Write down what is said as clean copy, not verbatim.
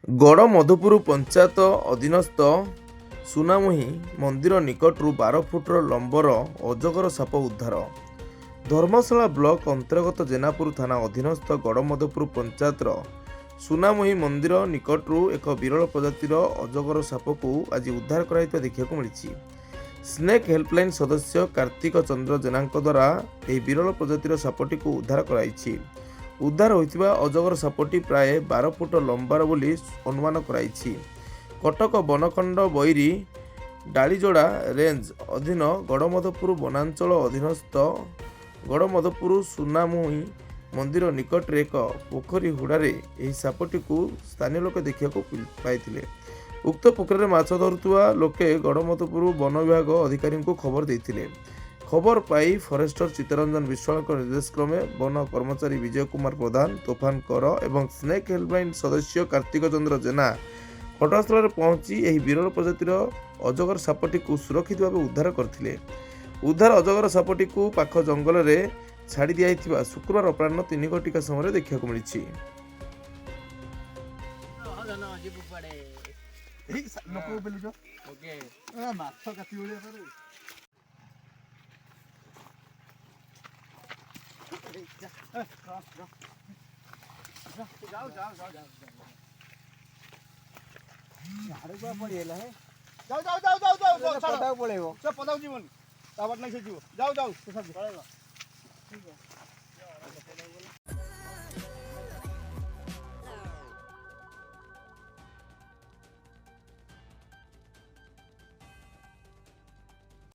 ଗଡ଼ମଧୁପୁର ପଞ୍ଚାୟତ ଅଧୀନସ୍ଥ ସୁନାମୁହିଁ ମନ୍ଦିର ନିକଟରୁ 12 ଫୁଟର ଲମ୍ବର ଅଜଗର ସାପ ଉଦ୍ଧାର। ଧର୍ମଶାଳା ବ୍ଲକ ଅନ୍ତର୍ଗତ ଜେନାପୁର ଥାନା ଅଧୀନସ୍ଥ ଗଡ଼ମଧୁପୁର ପଞ୍ଚାୟତର ସୁନାମୁହିଁ ମନ୍ଦିର ନିକଟରୁ ଏକ ବିରଳ ପ୍ରଜାତିର ଅଜଗର ସାପକୁ ଆଜି ଉଦ୍ଧାର କରାଯାଇଥିବା ଦେଖିବାକୁ ମିଳିଛି। ସ୍ନେକ୍ ହେଲ୍ପଲାଇନ୍ ସଦସ୍ୟ କାର୍ତ୍ତିକ ଚନ୍ଦ୍ର ଜେନାଙ୍କ ଦ୍ୱାରା ଏହି ବିରଳ ପ୍ରଜାତିର ସାପଟିକୁ ଉଦ୍ଧାର କରାଯାଇଛି। ଉଦ୍ଧାର ହୋଇଥିବା ଅଜଗର ସାପଟି ପ୍ରାୟ 12 ଫୁଟ ଲମ୍ବାର ବୋଲି ଅନୁମାନ କରାଯାଇଛି। କଟକ ବନଖଣ୍ଡ ବୈରୀ ଡାଳିଯୋଡ଼ା ରେଞ୍ଜ ଅଧୀନ ଗଡ଼ମଧୁପୁର ବନାଞ୍ଚଳ ଅଧୀନସ୍ଥ ଗଡ଼ମଧୁପୁର ସୁନାମୁହିଁ ମନ୍ଦିର ନିକଟରେ ଏକ ପୋଖରୀ ହୁଡ଼ାରେ ଏହି ସାପଟିକୁ ସ୍ଥାନୀୟ ଲୋକେ ଦେଖିବାକୁ ପାଇଥିଲେ। ଉକ୍ତ ପୋଖରୀରେ ମାଛ ଧରୁଥିବା ଲୋକେ ଗଡ଼ମଧୁପୁର ବନ ବିଭାଗ ଅଧିକାରୀଙ୍କୁ ଖବର ଦେଇଥିଲେ। ଖବର ପାଇ ଫରେଷ୍ଟର ଚିତ୍ତରଞ୍ଜନ ବିଶ୍ୱାଳଙ୍କ ନିର୍ଦ୍ଦେଶ କ୍ରମେ ବନ କର୍ମଚାରୀ ବିଜୟ କୁମାର ପ୍ରଧାନ, ତୋଫାନ କର ଏବଂ ସ୍ନେକ୍ ହେଲ୍ପଲାଇନ୍ ସଦସ୍ୟ କାର୍ତ୍ତିକ ଚନ୍ଦ୍ର ଜେନା ଘଟଣାସ୍ଥଳରେ ପହଞ୍ଚି ଏହି ବିରଳ ପ୍ରଜାତିର ଅଜଗର ସାପଟିକୁ ସୁରକ୍ଷିତ ଭାବେ ଉଦ୍ଧାର କରିଥିଲେ। ଉଦ୍ଧାର ଅଜଗର ସାପଟିକୁ ପାଖ ଜଙ୍ଗଲରେ ଛାଡ଼ି ଦିଆଯାଇଥିବା ଶୁକ୍ରବାର ଅପରାହ୍ନ 3 ଘଟିକା ସମୟରେ ଦେଖିବାକୁ ମିଳିଛି। ପଳେଇବ।